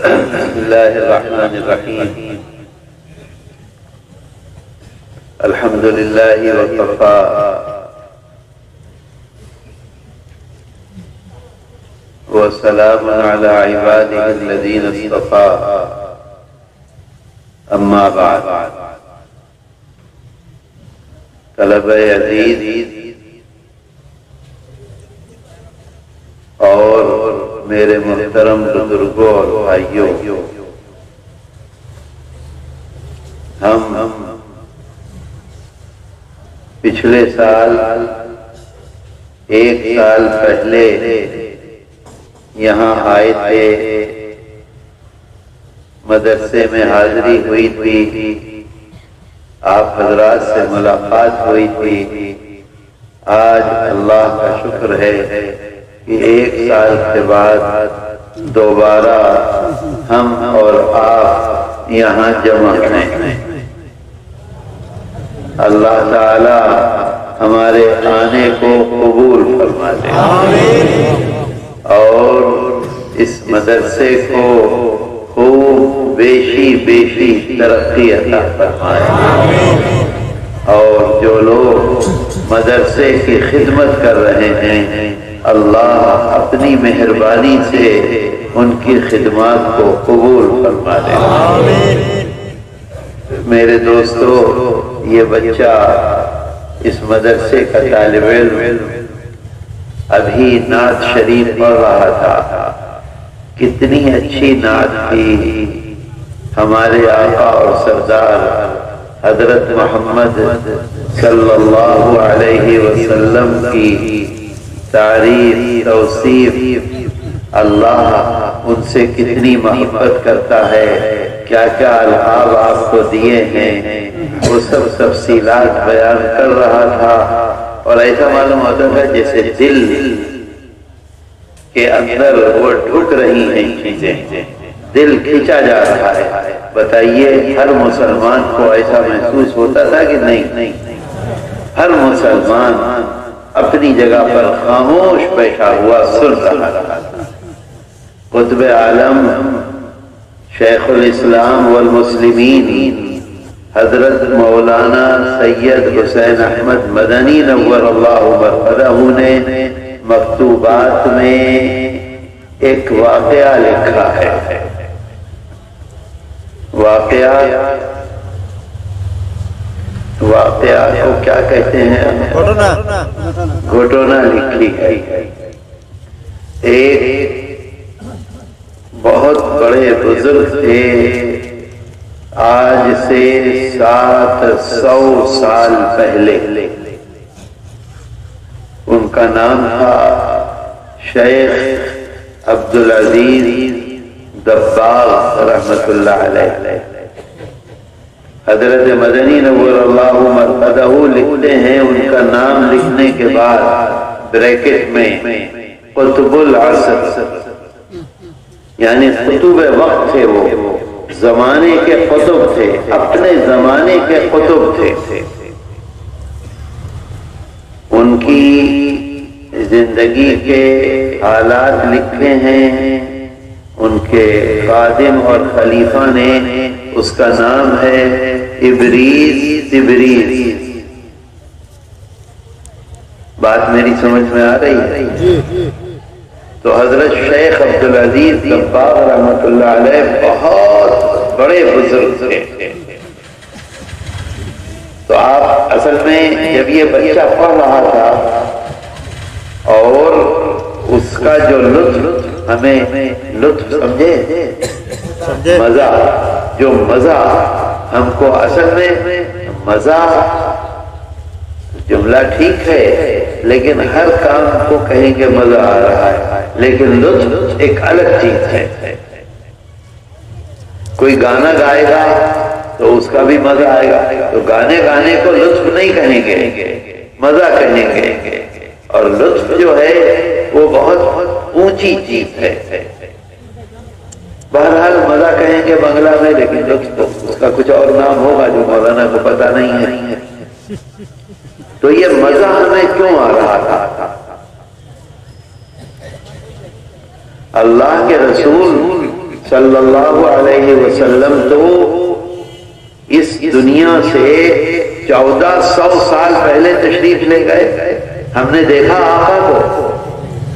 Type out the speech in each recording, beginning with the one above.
بسم الله الرحمن الرحيم الحمد لله وكفى وسلام على عباده الذين اصطفى أما بعد طلبہ عزیز اور میرے محترم بزرگوں اور بھائیوں، ہم پچھلے سال ایک سال پہلے یہاں آئے تھے، مدرسے میں حاضری ہوئی تھی، آپ حضرات سے ملاقات ہوئی تھی۔ آج اللہ کا شکر ہے کہ ایک سال کے بعد دوبارہ ہم اور آپ یہاں جمع ہیں۔ اللہ تعالی ہمارے آنے کو قبول فرما دے اور اس مدرسے کو خوب بیشی ترقی عطا فرمائے، اور جو لوگ مدرسے کی خدمت کر رہے ہیں اللہ اپنی مہربانی سے ان کی خدمات کو قبول فرما دے۔ میرے دوستو، یہ بچہ اس مدرسے کا طالب علم ابھی نعت شریف پڑھ رہا تھا۔ کتنی اچھی نعت تھی، ہمارے آقا اور سردار حضرت محمد صلی اللہ علیہ وسلم کی تعریف توصیف، اللہ ان سے کتنی محبت کرتا ہے، کیا کیا القاب آپ کو دیے ہیں، وہ سب تفصیلات بیان کر رہا تھا، اور ایسا معلوم ہوتا تھا جیسے دل کے اندر وہ ڈھک رہی ہیں چیزیں، دل کھینچا جا رہا ہے۔ بتائیے ہر مسلمان کو ایسا محسوس ہوتا تھا کہ نہیں؟ ہر مسلمان اپنی جگہ پر خاموش بیٹھا ہوا سن رہا تھا۔ قطب عالم شیخ الاسلام والمسلمین حضرت مولانا سید حسین احمد مدنی نور اللہ مرقدہ نے مکتوبات میں ایک واقعہ لکھا ہے۔ واقعہ کو کیا کہتے ہیں؟ گھٹونا لکھی ہے۔ ایک بہت بڑے بزرگ تھے، آج سے 700 سال پہلے، ان کا نام تھا شیخ عبدالعزیز دباغ رحمت اللہ علیہ۔ حضرت مدنی نور اللہ مرقدہ لکھتے ہیں، ان کا نام لکھنے کے بعد بریکٹ میں قطب العصر، یعنی قطب وقت تھے، وہ زمانے کے قطب تھے، اپنے زمانے کے قطب تھے۔ ان کی زندگی کے حالات لکھے ہیں، ان کے خادم اور خلیفہ نے، اس کا نام ہے ابریز تبریز۔ بات میری سمجھ میں آ رہی ہے؟ تو حضرت شیخ عبدالعزیز دباغ رحمت اللہ علیہ بہت بڑے بزرگ تھے۔ تو آپ اصل میں جب یہ بچہ پڑھ رہا تھا اور اس کا جو لطف، ہمیں لطف سمجھے، مزہ، جو مزہ ہم کو اصل میں مزہ جملہ ٹھیک ہے، لیکن ہر کام کو کہیں گے مزہ آ رہا ہے، لیکن لطف ایک الگ چیز ہے۔ کوئی گانا گائے گا تو اس کا بھی مزہ آئے گا، تو گانے کو لطف نہیں کہیں گے، مزہ کہیں گے، اور لطف جو ہے وہ بہت اونچی چیز ہے۔ بہرحال مزہ کہیں گے بنگلہ میں، لیکن لطف اس کا کچھ اور نام ہوگا جو مولانا کو پتہ نہیں ہے۔ تو یہ مزہ ہمیں کیوں آ رہا تھا؟ اللہ کے رسول صلی اللہ علیہ وسلم تو اس دنیا سے 1400 سال پہلے تشریف لے گئے. ہم نے دیکھا آقا کو؟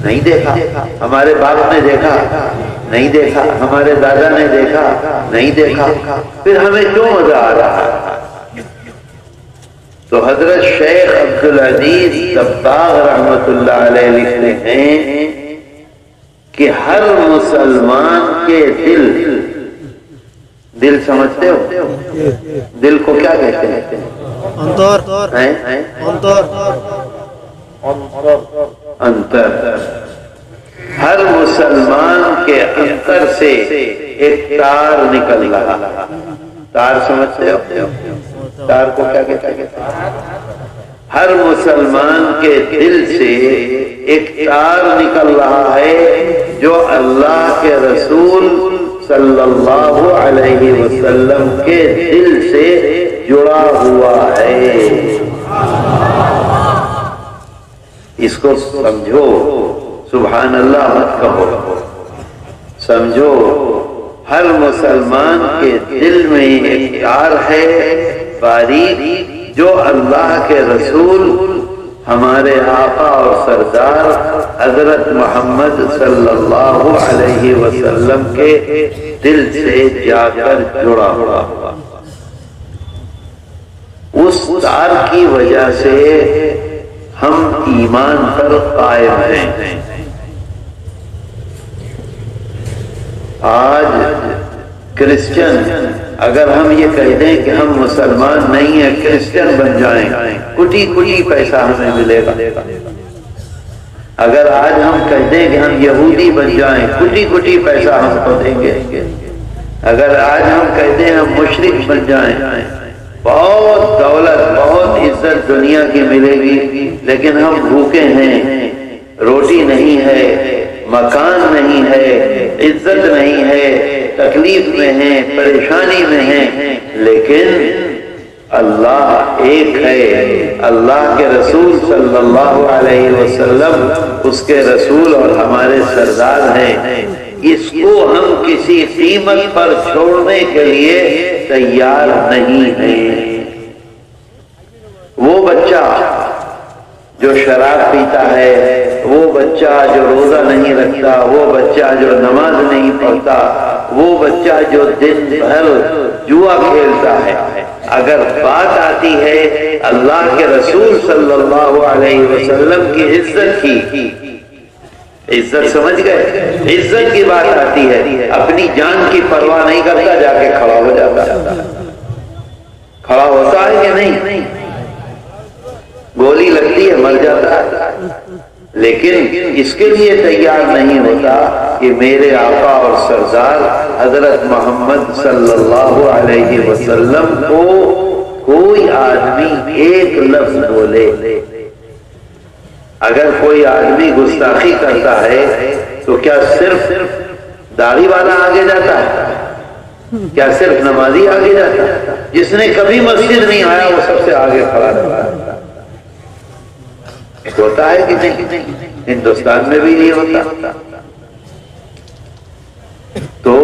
نہیں دیکھا. ہمارے باپ نے دیکھا؟ نہیں دیکھا. ہمارے دادا نے دیکھا؟ نہیں دیکھا. پھر ہمیں کیوں مزہ آ رہا ہے؟ تو حضرت شیخ عبدالعزیز دباغ رحمت اللہ علیہ لکھتے ہیں کہ ہر مسلمان کے دل سمجھتے ہو؟ دل کو کیا کہتے ہیں؟ انتر. ہر مسلمان کے انتر سے ایک تار نکل رہا. تار سمجھتے ہو؟ تار کو کیا کہتے ہیں؟ ہر مسلمان کے دل سے ایک تار نکل رہا ہے جو اللہ کے رسول صلی اللہ علیہ وسلم کے دل سے جڑا ہوا ہے. اس کو سمجھو. سبحان اللہ مت کہو، سمجھو. ہر مسلمان کے دل میں ایک تار ہے باریک جو اللہ کے رسول ہمارے آقا اور سردار حضرت محمد صلی اللہ علیہ وسلم کے دل سے جا کر جڑا ہوا. اس تار کی وجہ سے ہم ایمان پر قائم ہیں. آج کرسچن اگر ہم یہ کہہ دیں کہ ہم مسلمان نہیں ہیں، کرسچن بن جائیں، کٹی کٹی پیسہ ہمیں ملے گا. اگر آج ہم کہہ دیں کہ ہم یہودی بن جائیں، کٹی کٹی پیسہ ہم کو دیں گے. اگر آج ہم کہہ دیں ہم مشرک بن جائیں، بہت دولت بہت عزت دنیا کی ملے گی، لیکن ہم بھوکے ہیں، روٹی نہیں ہے، مکان نہیں ہے، عزت نہیں ہے، تکلیف میں ہیں، پریشانی میں ہیں. لیکن اللہ ایک ہے. اللہ کے رسول صلی اللہ علیہ وسلم اس کے رسول اور ہمارے سردار ہیں. اس کو ہم کسی قیمت پر چھوڑنے کے لیے تیار نہیں ہیں. وہ بچہ جو شراب پیتا ہے، وہ بچہ جو روزہ نہیں رکھتا، وہ بچہ جو نماز نہیں پڑھتا، وہ بچہ جو دن بھر جوا کھیلتا ہے، اگر بات آتی ہے اللہ کے رسول صلی اللہ علیہ وسلم کی عزت کی، عزت سمجھ گئے، عزت کی بات آتی ہے، اپنی جان کی پرواہ نہیں کرتا، جا کے کھڑا ہو جاتا. کھڑا ہوتا ہے کہ نہیں؟ گولی لگتی ہے مر جاتا ہے، لیکن اس کے لیے تیار نہیں ہوتا کہ میرے آقا اور سردار حضرت محمد صلی اللہ علیہ وسلم کو کوئی آدمی ایک لفظ بولے. اگر کوئی آدمی گستاخی کرتا ہے تو کیا صرف داڑھی والا آگے جاتا ہے؟ کیا صرف نمازی آگے جاتا ہے؟ جس نے کبھی مسجد نہیں آیا وہ سب سے آگے کھڑا رہتا ہے. ہوتا ہے کہ نہیں؟ ہندوستان میں بھی نہیں ہوتا. تو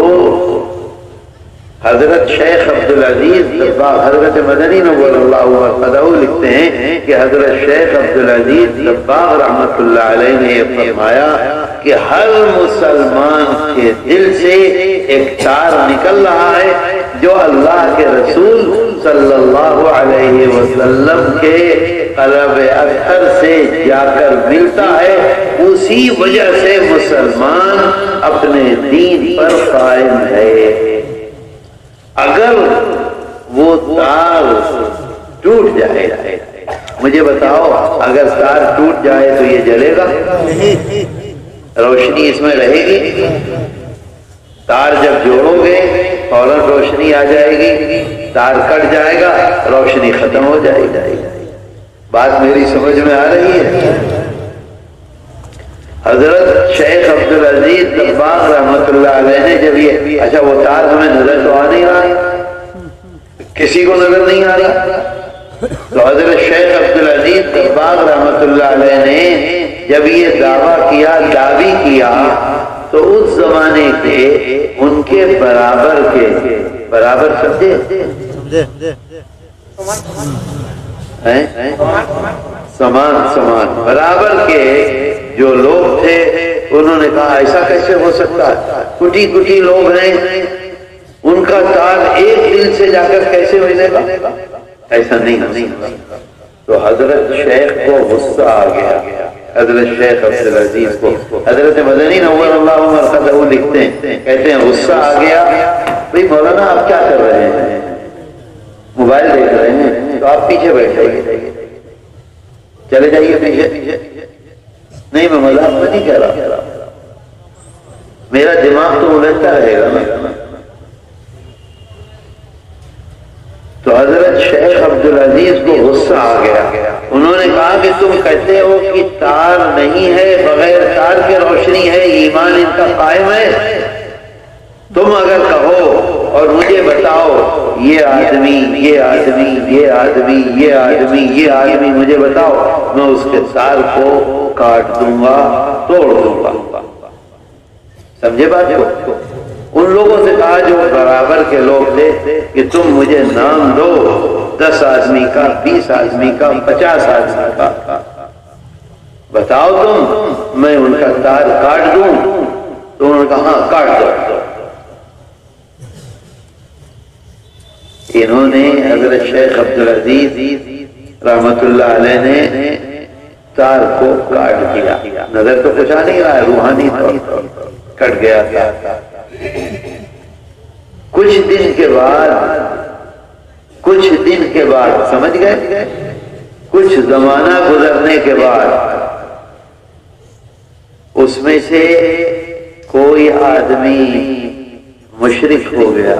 حضرت شیخ عبدالعزیز دباغ حضرت مدنی نور اللہ مرقدہ لکھتے ہیں کہ حضرت شیخ عبدالعزیز دباغ رحمت اللہ علیہ نے یہ فرمایا کہ ہر مسلمان کے دل سے ایک تار نکل رہا ہے جو اللہ کے رسول صلی اللہ علیہ وسلم کے قلب اطہر سے جا کر ملتا ہے. اسی وجہ سے مسلمان اپنے دین پر قائم ہے. اگر وہ تار ٹوٹ جائے، مجھے بتاؤ اگر تار ٹوٹ جائے تو یہ جلے گا؟ روشنی اس میں رہے گی؟ تار جب جوڑو گے فوراً روشنی آ جائے گی، تار کٹ جائے گا روشنی ختم ہو جائے گی. بات میری سمجھ میں آ رہی ہے؟ حضرت شیخ عبدالعزیز دباغ رحمت اللہ علیہ نے جب یہ اچھا وہ تار ہمیں نظر تو آ نہیں رہا، کسی کو نظر نہیں آ رہا، تو حضرت شیخ عبدالعزیز دباغ رحمت اللہ علیہ نے جب یہ دعویٰ کیا، دعوی کیا، تو اس زمانے کے ان کے برابر سمجھے سمان برابر کے جو لوگ تھے، انہوں نے کہا ایسا کیسے ہو سکتا ہے، کٹی کٹی لوگ ہیں، ان کا تار ایک دل سے جا کر کیسے ملے گا، ایسا نہیں۔ تو حضرت شیخ کو غصہ آ گیا، حضرت شیخ عبدالعزیز کو، حضرت مدنی نور اللہ مرقدہ لکھتے ہیں، کہتے ہیں غصہ آ گیا، بھئی مولانا آپ کیا کر رہے ہیں، موبائل دیکھ رہے ہیں، تو آپ پیچھے بیٹھ جائیے، چلے جائیے پیچھے۔ نہیں میں مذاق میں نہیں کہہ رہا، میرا دماغ تو الجھتا رہے گا۔ تو حضرت شیخ عبدالعزیز کو غصہ آ گیا، انہوں نے کہا کہ تم کہتے ہو کہ تار نہیں ہے، بغیر تار کے روشنی ہے، ایمان ان کا قائم ہے، تم اگر کہو اور مجھے بتاؤ یہ آدمی مجھے بتاؤ، میں اس کے تار کو کاٹ دوں گا، توڑ دوں گا۔ سمجھے بات کو؟ ان لوگوں سے کہا جو برابر کے لوگ تھے کہ تم مجھے نام دو 10 آدمی کا، 20 آدمی کا، 50 آدمی کا، بتاؤ تم، میں ان کا تار کاٹ دوں۔ تو انہوں نے کہا ہاں کاٹ دو۔ انہوں نے حضرت شیخ عبدالعزیز رحمت اللہ علیہ نے تار کو کاٹ دیا، نظر تو کچھ آ نہیں رہا ہے، روحانی طور پر کٹ گیا تھا۔ کچھ دن کے بعد سمجھ گئے، کچھ زمانہ گزرنے کے بعد اس میں سے کوئی آدمی مشرک ہو گیا،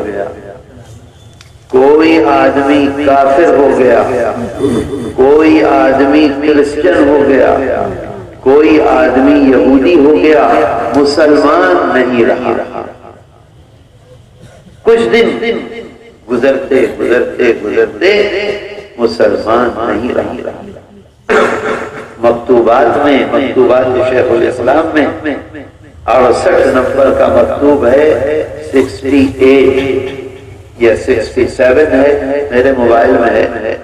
کوئی آدمی کافر ہو گیا، کوئی آدمی کرسچن ہو گیا، کوئی آدمی یہودی ہو گیا، مسلمان نہیں رہا۔ کچھ دن گزرتے مسلمان نہیں رہا۔ مکتوبات شیخ الاسلام میں 68 نمبر کا مکتوب ہے، 68 یا 67 ہے، میرے موبائل میں ہے،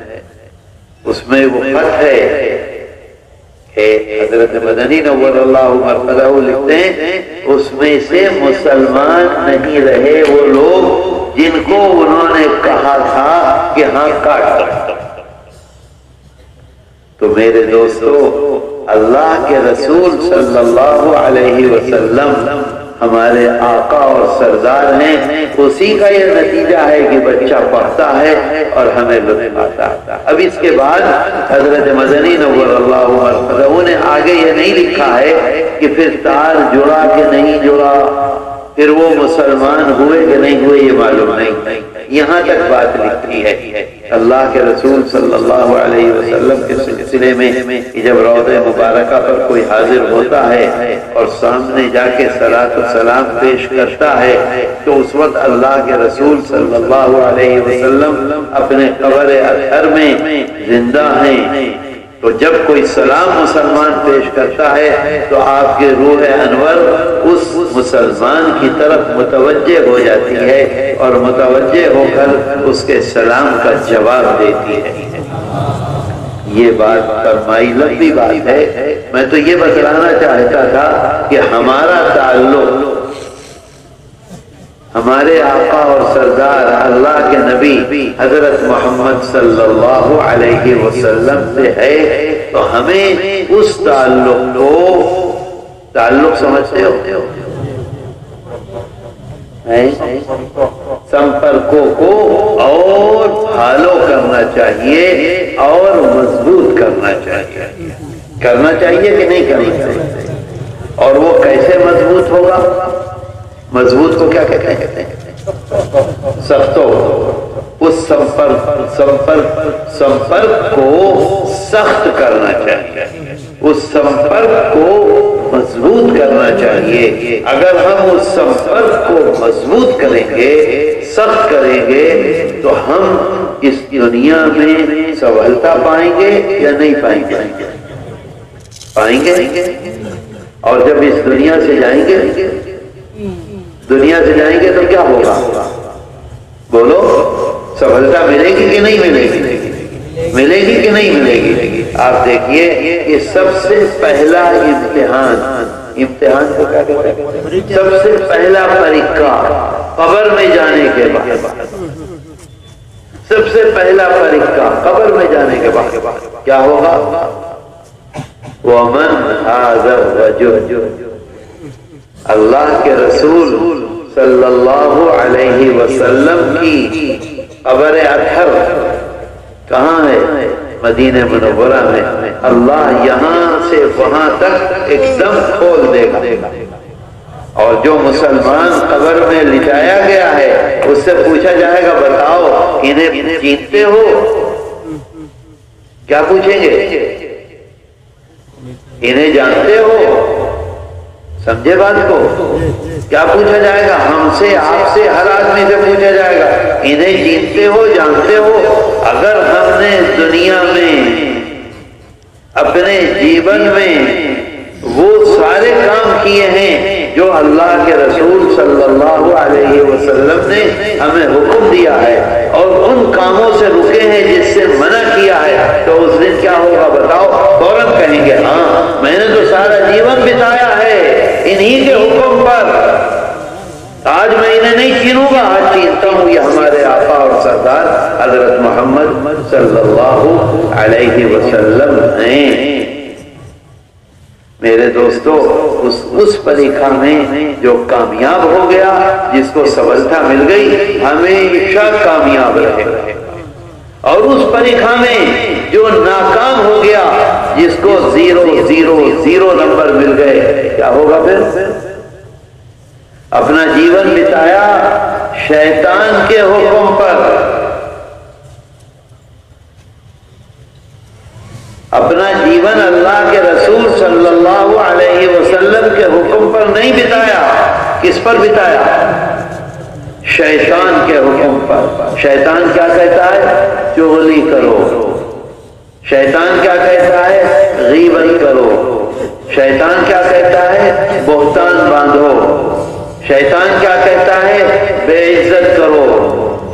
اس میں وہ خط ہے کہ حضرت مدنی نور اللہ مرقدہ لکھتے ہیں، اس میں سے مسلمان نہیں رہے وہ لوگ جن کو انہوں نے کہا تھا کہ ہاں کاٹ دو۔ تو میرے دوستو، اللہ کے رسول صلی اللہ علیہ وسلم ہمارے آقا اور سردار ہیں، اسی کا یہ نتیجہ ہے کہ بچہ پڑھتا ہے اور ہمیں لطف آتا ہے۔ اب اس کے بعد حضرت مدنی نور اللہ مرقدہ نے آگے یہ نہیں لکھا ہے کہ پھر تار جڑا کہ نہیں جڑا، پھر وہ مسلمان ہوئے کہ نہیں ہوئے، یہ معلوم نہیں۔ یہاں تک بات لکھی ہے اللہ کے رسول صلی اللہ علیہ وسلم کے سلسلے میں کہ جب روضہ مبارکہ پر کوئی حاضر ہوتا ہے اور سامنے جا کے صلاۃ و سلام پیش کرتا ہے، تو اس وقت اللہ کے رسول صلی اللہ علیہ وسلم اپنے قبر اطہر میں زندہ ہیں۔ تو جب کوئی سلام مسلمان پیش کرتا ہے تو آپ کے روح انور اس مسلمان کی طرف متوجہ ہو جاتی ہے اور متوجہ ہو کر اس کے سلام کا جواب دیتی ہے۔ یہ بات فرمائی، لمبی بات ہے، میں تو یہ بتلانا چاہتا تھا کہ ہمارا تعلق ہمارے آقا اور سردار اللہ کے نبی حضرت محمد صلی اللہ علیہ وسلم سے ہے، تو ہمیں اس تعلق سمجھتے ہو، سمپرکوں کو اور پھالو کرنا چاہیے اور مضبوط کرنا چاہیے۔ کرنا چاہیے کہ نہیں کرنا چاہیے؟ اور وہ کیسے مضبوط ہوگا؟ مضبوط کو کیا کہتے ہیں؟ سختو۔ اس سمپرک کو سخت کرنا چاہیے، اس سمپرک کو مضبوط کرنا چاہیے۔ اگر ہم اس سمپرک کو مضبوط کریں گے، سخت کریں گے، تو ہم اس دنیا میں سہولت پائیں گے یا نہیں پائیں گے؟ پائیں گے۔ اور جب اس دنیا سے جائیں گے دنیا سے جائیں گے تو کیا ہوگا؟ بولو، سفلتا ملے گی کہ نہیں ملے گی؟ ملے گی کہ نہیں ملے گی؟ آپ دیکھیے یہ سب سے پہلا امتحان کو کیا کہتے ہیں؟ سب سے پہلا پریکھا قبر میں جانے کے بعد، سب سے پہلا پریکھا قبر میں جانے کے بعد کیا ہوگا؟ وَمَنْ هَذَا الرَّجُلُ، اللہ کے رسول صلی اللہ علیہ وسلم کی قبر اطہر کہاں ہے؟ مدینہ منورہ میں۔ اللہ یہاں سے وہاں تک ایک دم کھول دے گا، اور جو مسلمان قبر میں لٹایا گیا ہے اس سے پوچھا جائے گا بتاؤ انہیں جینتے ہو؟ کیا پوچھیں گے؟ انہیں جانتے ہو؟ سمجھے بات کو؟ کیا پوچھا جائے گا؟ ہم سے، آپ سے، ہر آدمی سے پوچھا جائے گا انہیں جینتے ہو، جانتے ہو؟ اگر ہم نے دنیا میں اپنے جیون میں وہ سارے کام کیے ہیں جو اللہ کے رسول صلی اللہ علیہ وسلم نے ہمیں حکم دیا ہے، اور ان کاموں سے رکے ہیں جس سے منع کیا ہے، تو اس دن کیا ہوگا بتاؤ؟ فوراً کہیں گے ہاں میں نے تو سارا جیون بتایا ہے انہی کے حکم پر، آج میں انہیں نہیں چینوں گا، آج چینتا ہوں یہ ہمارے آقا اور سردار حضرت محمد صلی اللہ علیہ وسلم ہیں۔ میرے دوستو، اس پریکھا میں جو کامیاب ہو گیا، جس کو سفلتا مل گئی، ہمیشہ کامیاب رہے، اور اس پریکھا میں جو ناکام ہو گیا، جس کو 0 نمبر مل گئے، کیا ہوگا پھر؟ اپنا جیون بتایا شیطان کے حکم پر، اپنا جیون اللہ کے رسول صلی اللہ علیہ وسلم کے حکم پر نہیں بتایا، کس پر بتایا؟ شیطان کے حکم پر۔ شیطان کیا کہتا ہے؟ چغلی کرو۔ شیطان کیا کہتا ہے؟ غیبت کرو۔ شیطان کیا کہتا ہے؟ بہتان باندھو۔ شیطان کیا کہتا ہے؟ بے عزت کرو۔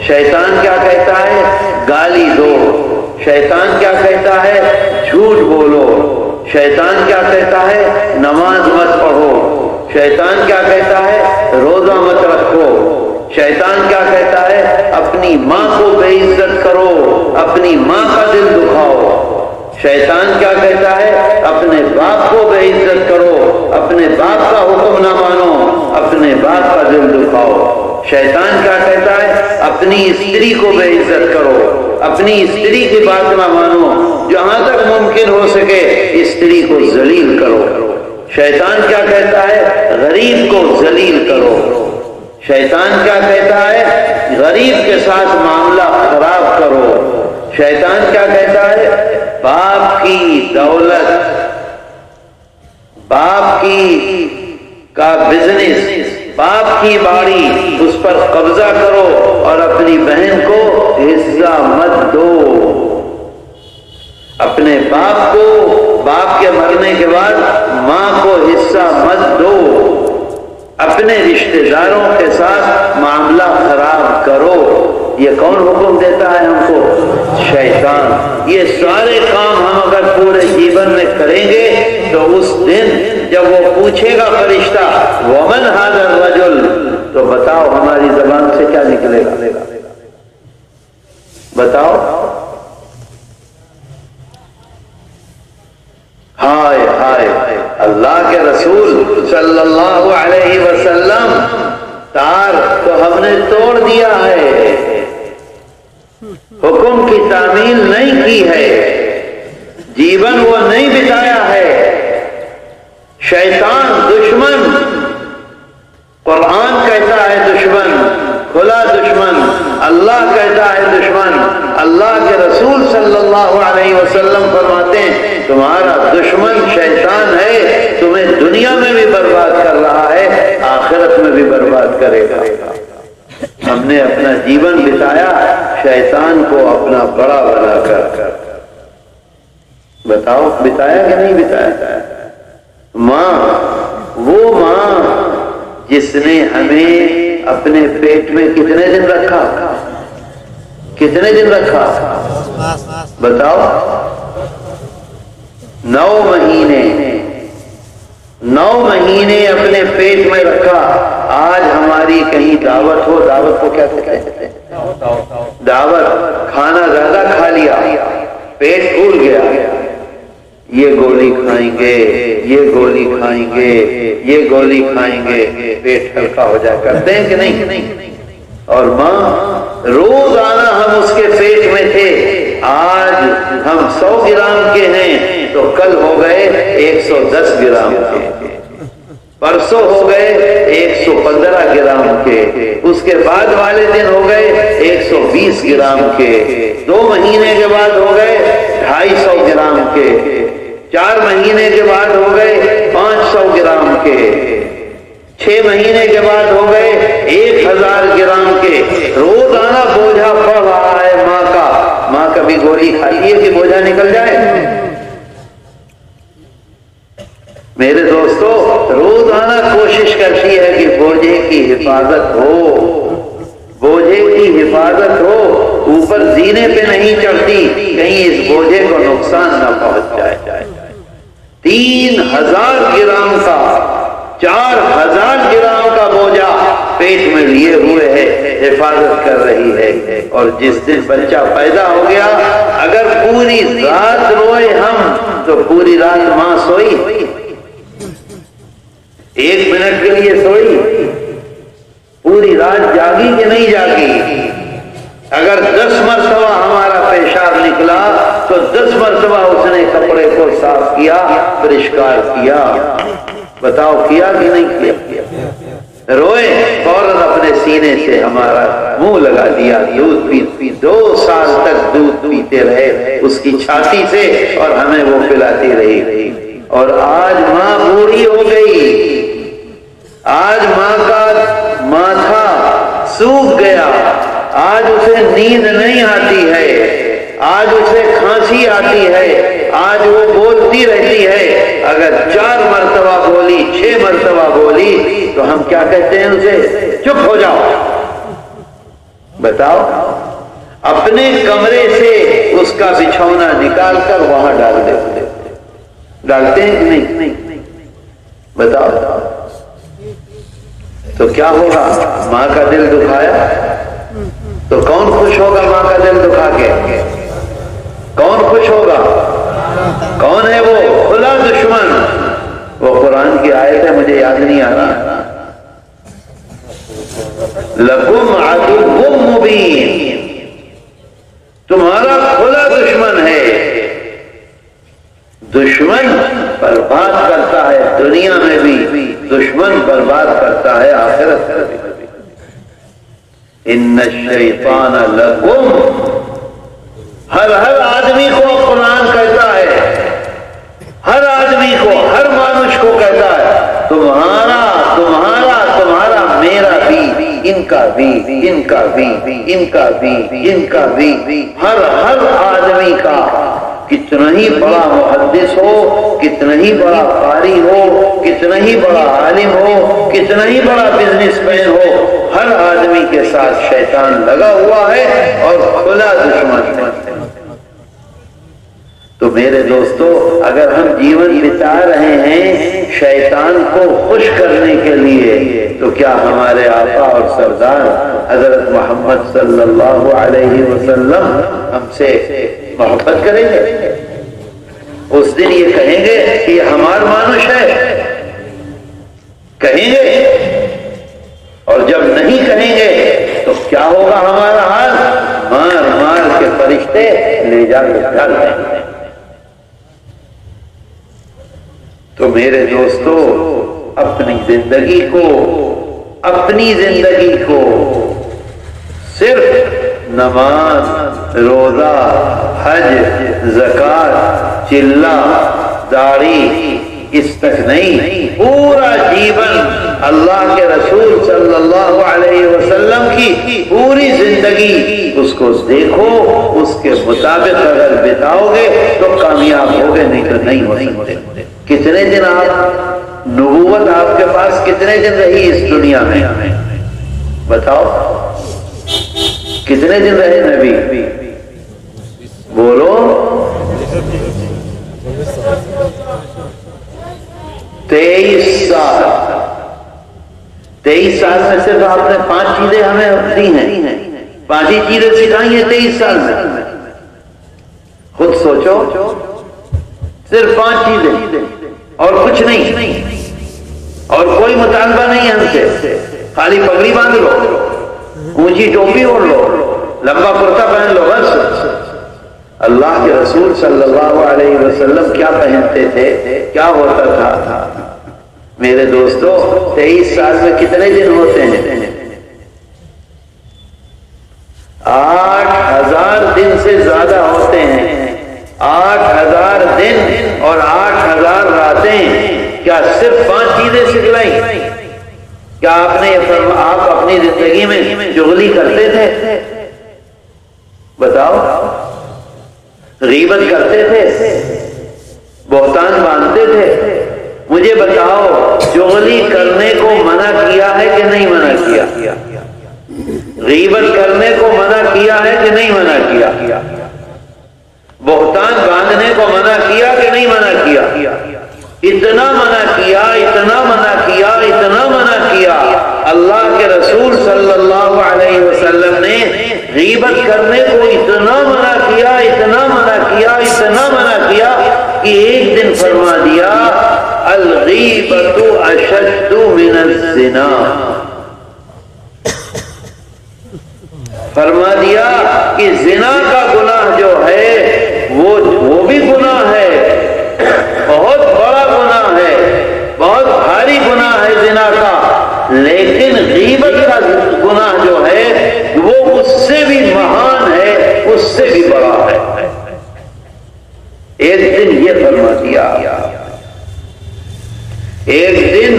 شیطان کیا کہتا ہے؟ گالی دو۔ شیطان کیا کہتا ہے؟ جھوٹ بولو۔ شیطان کیا کہتا ہے؟ نماز مت پڑھو۔ شیطان کیا کہتا ہے؟ روزہ مت رکھو۔ شیطان کیا کہتا ہے؟ اپنی ماں کو بے عزت کرو، اپنی ماں کا دل دکھاؤ۔ شیطان کیا کہتا ہے؟ اپنے باپ کو بے عزت کرو، اپنے باپ کا حکم نہ مانو، اپنے باپ کا دل دکھاؤ۔ شیطان کیا کہتا ہے؟ اپنی استری کو بے عزت کرو، اپنی استری کی بات نہ مانو، جہاں تک ممکن ہو سکے استری کو ذلیل کرو۔ شیطان کیا کہتا ہے؟ غریب کو ذلیل کرو۔ شیطان کیا کہتا ہے؟ غریب کے ساتھ معاملہ خراب کرو۔ شیطان کیا کہتا ہے؟ باپ کی دولت، باپ کی کا بزنس، باپ کی باڑی، اس پر قبضہ کرو اور اپنی بہن کو حصہ مت دو۔ اپنے باپ کو، باپ کے مرنے کے بعد ماں کو حصہ مت دو۔ اپنے رشتہ داروں کے ساتھ معاملہ خراب کرو۔ یہ کون حکم دیتا ہے ہم کو؟ شیطان۔ یہ سارے کام ہم اگر پورے جیون میں کریں گے تو اس دن جب وہ پوچھے گا فرشتہ ومن ھذا الرجل، تو بتاؤ ہماری زبان سے کیا نکلے گا؟ بتاؤ۔ ہائے ہائے، اللہ کے رسول صلی اللہ علیہ وسلم تار تو ہم نے توڑ دیا ہے، حکم کی تعمیل نہیں کی ہے، جیون وہ نہیں بتایا ہے۔ شیطان دشمن، قرآن کہتا ہے دشمن، کھلا دشمن، اللہ کہتا ہے دشمن، اللہ کے رسول صلی اللہ علیہ وسلم فرماتے ہیں تمہارا دشمن شیطان ہے، تمہیں دنیا میں بھی برباد کر رہا ہے، آخرت میں بھی برباد کرے گا۔ ہم نے اپنا جیون بتایا شیطان کو اپنا بڑا بنا کر۔ بتاؤ بتایا کہ نہیں بتایا؟ ماں، وہ ماں جس نے ہمیں اپنے پیٹ میں کتنے دن رکھا؟ کتنے دن رکھا بتاؤ؟ 9 مہینے 9 مہینے اپنے پیٹ میں رکھا. آج ہماری کہیں دعوت ہو، دعوت کو کیا کہتے ہیں؟ دعوت. کھانا زیادہ کھا لیا، پیٹ پھول گیا، یہ گولی کھائیں گے، یہ گولی کھائیں گے، یہ گولی کھائیں گے، پیٹ ہلکا ہو جائے. کرتے ہیں کہ نہیں؟ اور ماں روزانہ ہم اس کے پیٹ میں تھے. آج ہم 100 گرام کے ہیں تو کل ہو گئے 110 گرام کے، پرسوں ہو گئے 115 گرام کے، اس کے بعد والے دن ہو گئے 120 گرام کے، 2 مہینے کے بعد ہو گئے 250 گرام کے، 4 مہینے کے بعد ہو گئے 500 گرام کے، 6 مہینے کے بعد ہو گئے 1000 گرام کے. روزانہ بوجھا پڑ رہا ہے ماں کا. ماں کبھی گولی کھاتی ہے کہ بوجھا نکل جائے؟ میرے دوستو روزانہ کوشش کرتی ہے کہ بوجھے کی حفاظت ہو، بوجھے کی حفاظت ہو. اوپر زینے پہ نہیں چڑھتی کہیں اس بوجھے کو نقصان نہ پہنچ جائے. 3000 گرام کا 4000 گرام کا بوجھا پیٹ میں لیے ہوئے ہے، حفاظت کر رہی ہے. اور جس دن بچہ پیدا ہو گیا اگر پوری رات روئے ہم تو پوری رات ماں سوئی؟ 1 منٹ کے لیے سوئی؟ پوری رات جاگی کہ نہیں جاگی؟ اگر 10 مرتبہ ہمارا پیشاب نکلا تو 10 مرتبہ اس نے کپڑے کو صاف کیا، پرشکار کیا. بتاؤ کیا کہ نہیں کیا؟ روئے فوراً اپنے سینے سے ہمارا منہ لگا دیا، دودھ پی 2 سال تک دودھ پیتے رہے اس کی چھاتی سے اور ہمیں وہ پلاتی رہی. اور آج ماں بوڑھی ہو گئی، آج ماں کا ماتھا سوکھ گیا، آج اسے نیند نہیں آتی ہے، آج اسے کھانسی آتی ہے، آج وہ بولتی رہتی ہے. اگر 4 مرتبہ بولی، 6 مرتبہ بولی تو ہم کیا کہتے ہیں اسے؟ چپ ہو جاؤ. بتاؤ اپنے کمرے سے اس کا بچھونا نکال کر وہاں ڈال دیتے، ڈالتے ہیں کہ نہیں؟ بتاؤ تو کیا ہوگا؟ ماں کا دل دکھایا تو کون خوش ہوگا؟ ماں کا دل دکھا کے کون خوش ہوگا؟ کون ہے وہ کھلا دشمن؟ وہ قرآن کی آیت ہے، مجھے یاد نہیں آ رہا. لکم عدو مبین، تمہارا کھلا دشمن ہے. دشمن برباد کرتا ہے دنیا میں بھی، دشمن برباد کرتا ہے آخرت میں بھی. ان الشیطان لکم، ہر آدمی کو قرآن کہتا ہے، ہر آدمی کو، ہر مانوش کو کہتا ہے تمہارا تمہارا تمہارا، میرا بھی، ان کا بھی، ان کا بھی، ان کا بھی، ان کا بھی. ہر آدمی کا، کتنا ہی بڑا محدث ہو، کتنا ہی بڑا قاری ہو، کتنا ہی بڑا عالم ہو، کتنا ہی بڑا بزنس مین ہو، ہر آدمی کے ساتھ شیطان لگا ہوا ہے اور کھلا دشمن ہے. تو میرے دوستو اگر ہم جیون بتا رہے ہیں شیطان کو خوش کرنے کے لیے تو کیا ہمارے آقا اور سردار حضرت محمد صلی اللہ علیہ وسلم ہم سے محبت کریں گے؟ اس دن یہ کہیں گے کہ یہ ہمار مانوش ہے؟ کہیں گے؟ اور جب نہیں کہیں گے تو کیا ہوگا ہمارا حال؟ مار مار کے فرشتے لے جا کے ڈال دیں گے. تو میرے دوستو اپنی زندگی کو صرف نماز، روزہ، حج، زکات، چلہ، داڑھی اس تک نہیں، پورا جیون اللہ کے رسول صلی اللہ علیہ وسلم کی پوری زندگی اس کو دیکھو، اس کے مطابق اگر بتاؤ گے تو کامیاب ہوگے، نہیں تو نہیں ہو سکتے. کتنے دن آپ نبوت آپ کے پاس کتنے دن رہی اس دنیا میں؟ بتاؤ کتنے دن رہے نبی؟ بولو 23 سال۔ 23 سال میں صرف آپ نے 5 چیزیں ہمیں دی ہیں، 5 ہی چیزیں سکھائی ہیں 23 سال میں۔ خود سوچو، صرف 5 چیزیں اور کچھ نہیں، اور کوئی مطالبہ نہیں ہم سے، خالی پگڑی باندھ لو، اونچی ٹوپی اوڑھ لو، لمبا کرتا پہن لو، بس۔ اللہ کے رسول صلی اللہ علیہ وسلم کیا پہنتے تھے، کیا ہوتا تھا؟ میرے دوستو 23 سال میں کتنے دن ہوتے ہیں؟ 8000 دن سے زیادہ ہوتے ہیں۔ 8000 دن اور 8000 راتیں کیا صرف 5 چیزیں سکھلائیں؟ کیا آپ نے آپ اپنی زندگی میں چغلی کرتے تھے؟ بتاؤ، غیبت کرتے تھے، بہتان باندھتے تھے؟ مجھے بتاؤ، چغلی کرنے کو منع کیا ہے کہ نہیں منع کیا؟ غیبت کرنے کو منع کیا ہے کہ نہیں منع کیا؟ بہتان باندھنے کو منع کیا کہ نہیں منع کیا؟ اتنا منع کیا، اتنا منع کیا، اتنا منع کیا، اللہ کے رسول صلی اللہ علیہ وسلم نے غیبت کرنے کو اتنا منع کیا، اتنا منع کیا، اتنا منع کیا کہ ایک دن فرما دیا الغیبۃ اشد من الزنا، فرما دیا کہ زنا کا گناہ جو ہے وہ بھی گناہ ہے، بہت بڑا گناہ ہے، بہت بھاری گناہ ہے زنا کا، لیکن غیبت کا گناہ جو ہے وہ اس سے بھی مہان ہے، اس سے بھی بڑا ہے۔ ایک دن یہ فرما دیا۔ ایک دن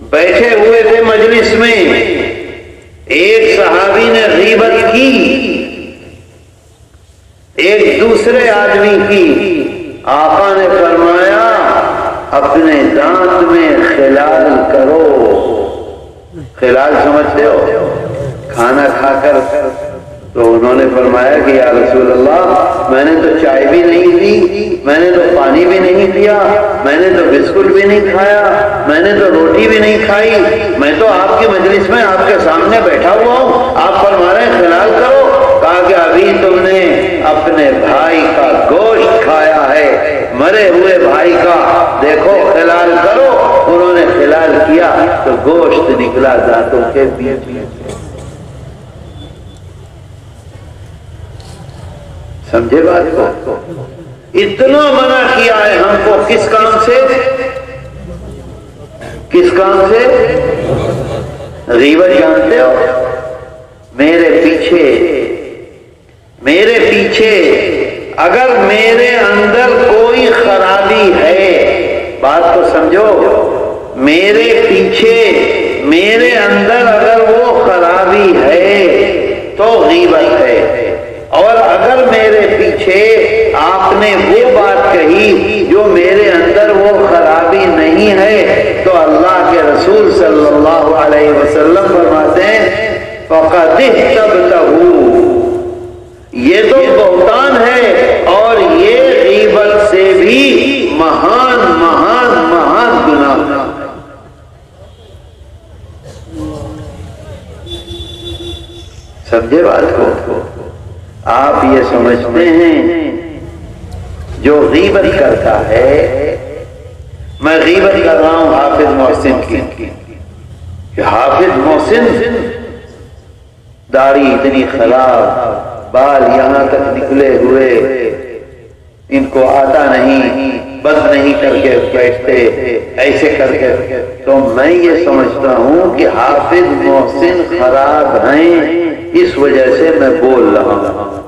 بیٹھے ہوئے تھے مجلس میں، ایک صحابی نے غیبت کی ایک دوسرے آدمی کی، آقا نے فرمایا اپنے دانت میں خلال کرو۔ خلال سمجھتے ہو؟ کھانا کھا کر تو انہوں نے فرمایا کہ یا رسول اللہ، میں نے تو چائے بھی نہیں پی، میں نے تو پانی بھی نہیں پیا، میں نے تو بسکٹ بھی نہیں کھایا، میں نے تو روٹی بھی نہیں کھائی، میں تو آپ کی مجلس میں آپ کے سامنے بیٹھا ہوا ہوں، آپ فرما رہے ہیں خلال کرو۔ کہا کہ ابھی تم نے اپنے بھائی کا گوشت کھایا ہے، مرے ہوئے بھائی کا، دیکھو خلال کرو۔ انہوں نے خلال کیا تو گوشت نکلا دانتوں کے بیچ میں۔ سمجھے بات کو؟ اتنا منع کیا ہے ہم کو، کس کام سے؟ کس کام سے؟ غیبت جانتے ہو؟ میرے پیچھے اگر میرے اندر کوئی خرابی ہے، بات کو سمجھو، میرے پیچھے میرے اندر اگر وہ خرابی ہے تو غیبت ہے، اور اگر میرے پیچھے آپ نے وہ بات کہی جو میرے اندر وہ خرابی نہیں ہے تو اللہ کے رسول صلی اللہ علیہ وسلم فرماتے ہیں فقد احتبته، یہ تو بہتان ہے، اور یہ غیبت سے بھی مہان مہان مہان گناہ۔ سمجھے بات کو؟ آپ یہ سمجھتے ہیں جو غیبت کرتا ہے، میں غیبت کر رہا ہوں حافظ محسن کی، کہ حافظ محسن داڑھی اتنی خراب، بال یہاں تک نکلے ہوئے، ان کو آتا نہیں، بند نہیں کر کے بیٹھتے، ایسے کر کے، تو میں یہ سمجھتا ہوں کہ حافظ محسن خراب ہیں، اس وجہ سے میں بول رہا ہوں،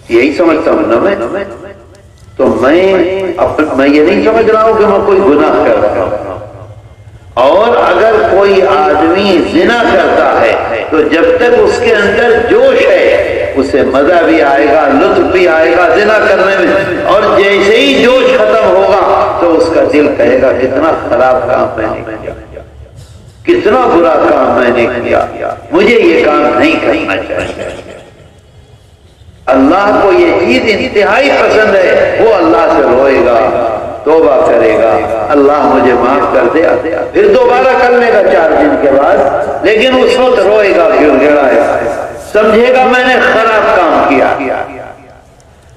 یہی سمجھتا ہوں نا میں۔ تو میں یہ نہیں سمجھ رہا ہوں کہ میں کوئی گناہ کر رہا ہوں، اور اگر کوئی آدمی زنا کرتا ہے تو جب تک اس کے اندر جوش ہے اسے مزہ بھی آئے گا، لطف بھی آئے گا زنا کرنے میں، اور جیسے ہی جوش ختم ہوگا کا دل کہے گا کتنا خراب کام میں نے کیا، کتنا برا کام میں نے کیا، مجھے یہ کام نہیں کرنا چاہیے۔ اللہ کو یہ چیز انتہائی پسند ہے، وہ اللہ سے روئے گا، توبہ کرے گا، اللہ مجھے معاف کر دے، پھر دوبارہ کر لے گا 4 دن کے بعد، لیکن اس وقت روئے گا، گڑ گڑائے گا، سمجھے گا میں نے خراب کام کیا۔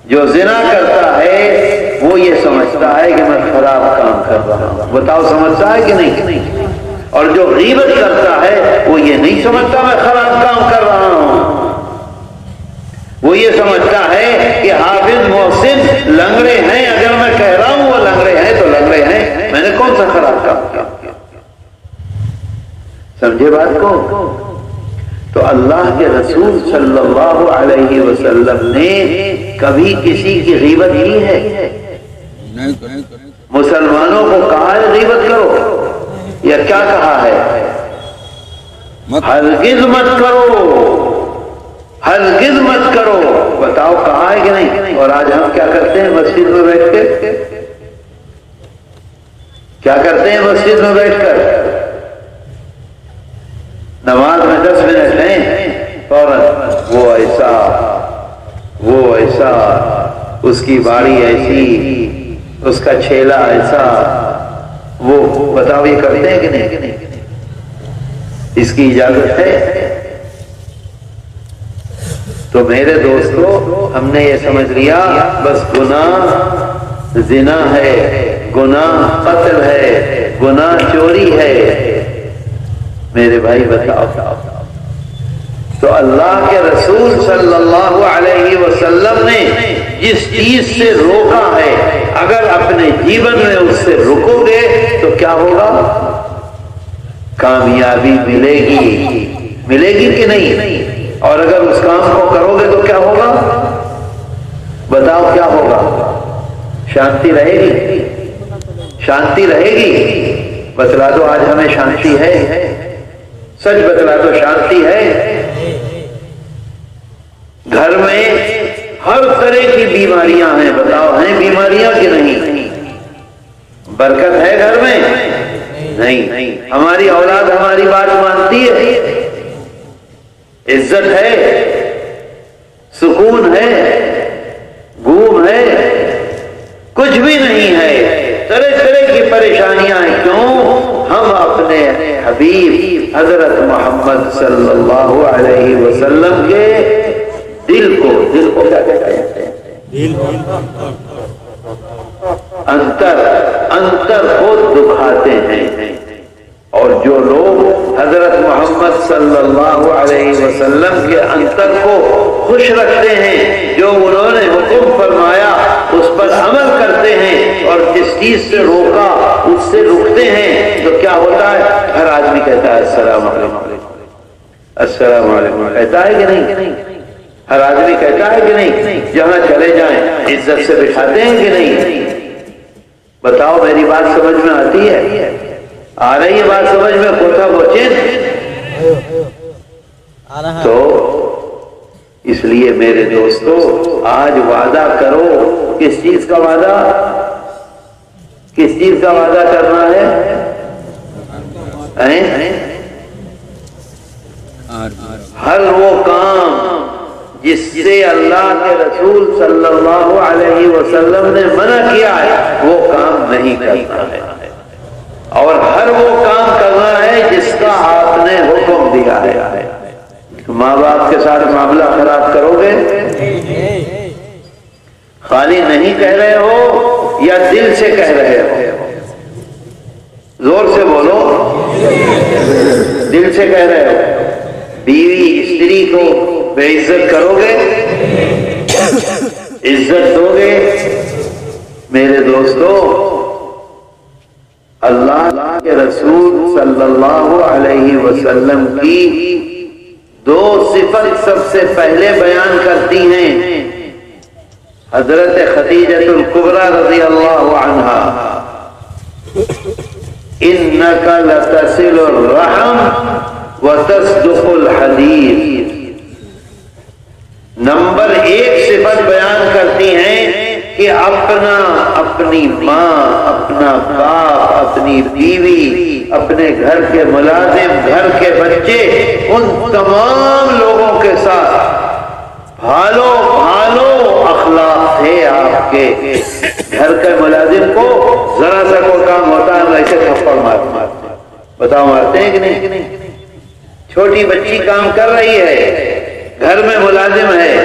جو زنا کرتا ہے وہ یہ سمجھتا ہے کہ میں خراب کام کر رہا ہوں، بتاؤ سمجھتا ہے کہ نہیں؟ اور جو غیبت کرتا ہے وہ یہ نہیں سمجھتا میں خراب کام کر رہا ہوں، وہ یہ سمجھتا ہے کہ حافظ محسن لنگڑے ہیں، اگر میں کہہ رہا ہوں وہ لنگڑے ہیں تو لنگڑے ہیں، میں نے کون سا خراب کام کیا؟ سمجھے بات کو؟ تو اللہ کے رسول صلی اللہ علیہ وسلم نے کبھی کسی کی غیبت کی ہے؟ مسلمانوں کو کہا ہے غیبت کرو، یا کیا کہا ہے؟ ہرگز مت کرو، ہرگز مت کرو، بتاؤ کہا ہے کہ نہیں؟ اور آج ہم کیا کرتے ہیں مسجد میں بیٹھ کے؟ کیا کرتے ہیں مسجد میں بیٹھ کر؟ نماز میں 10 منٹ ہیں، فوراً وہ ایسا، اس کی باری ایسی، اس کا چھیلا ایسا، وہ بتاؤ یہ کرتے ہیں کہ نہیں؟ اس کی اجازت ہے؟ تو میرے دوستو، ہم نے یہ سمجھ لیا بس گناہ زنا ہے، گناہ قتل ہے، گناہ چوری ہے۔ میرے بھائی بتاؤ، تو اللہ کے رسول صلی اللہ علیہ وسلم نے جس چیز سے روکا ہے، اگر اپنے جیون میں اس سے رکو گے تو کیا ہوگا؟ کامیابی ملے گی کہ نہیں؟ اور اگر اس کام کو کرو گے تو کیا ہوگا؟ بتاؤ کیا ہوگا؟ شانتی رہے گی، شانتی رہے گی۔ بتلا دو آج ہمیں شانتی ہے؟ سچ بتلا دو شانتی ہے؟ گھر میں ہر طرح کی بیماریاں ہیں، بتاؤ ہیں بیماریاں کہ نہیں؟ برکت ہے گھر میں؟ نہیں۔ ہماری اولاد ہماری بات مانتی ہے؟ عزت ہے، سکون ہے، گھوم ہے؟ کچھ بھی نہیں ہے، طرح طرح کی پریشانیاں ہیں۔ کیوں؟ ہم اپنے حبیب حضرت محمد صلی اللہ علیہ وسلم کے دل کو کیا کہتے ہیں؟ انتر کو دکھاتے ہیں۔ اور جو لوگ حضرت محمد صلی اللہ علیہ وسلم کے انتر کو خوش رکھتے ہیں، جو انہوں نے حکم فرمایا اس پر عمل کرتے ہیں، اور جس چیز سے روکا اس سے رکتے ہیں، تو کیا ہوتا ہے؟ ہر آدمی کہتا ہے السلام علیکم، السلام علیکم، کہتا ہے کہ نہیں؟ ہر آدمی کہتا ہے کہ نہیں؟ جہاں چلے جائیں عزت سے بٹھاتے ہیں کہ نہیں؟ بتاؤ میری بات سمجھ میں آتی ہے؟ آ رہی ہے بات سمجھ میں؟ کوٹھا بچین؟ تو اس لیے میرے دوستو، آج وعدہ کرو۔ کس چیز کا وعدہ؟ کس چیز کا وعدہ کرنا ہے؟ ہر وہ کام جس سے اللہ کے رسول صلی اللہ علیہ وسلم نے منع کیا ہے وہ کام نہیں کرنا ہے، اور ہر وہ کام کرنا ہے جس کا آپ نے حکم دیا ہے۔ ماں باپ کے ساتھ معاملہ خراب کرو گے؟ خالی نہیں کہہ رہے ہو یا دل سے کہہ رہے ہو؟ زور سے بولو، دل سے کہہ رہے ہو؟ بیوی استری کو بے عزت کرو گے؟ عزت دو گے؟ میرے دوستو، اللہ کے رسول صلی اللہ علیہ وسلم کی 2 صفت سب سے پہلے بیان کرتی ہیں حضرت خدیجہ الکبریٰ رضی اللہ عنہا۔ انک لتصل الرحم وتصدق الحدیث۔ نمبر 1 صفت بیان کرتی ہیں کہ اپنی ماں، اپنا باپ، اپنی بیوی، اپنے گھر کے ملازم، گھر کے بچے، ان تمام لوگوں کے ساتھ بھالو بھالو اخلاق تھے آپ کے۔ گھر کے ملازم کو ذرا سا کوئی کام ہوتا ہے ایسے تھپڑ مارتے، بتاؤ مارتے ہیں کہ نہیں؟ چھوٹی بچی کام کر رہی ہے، گھر میں ملازم ہے،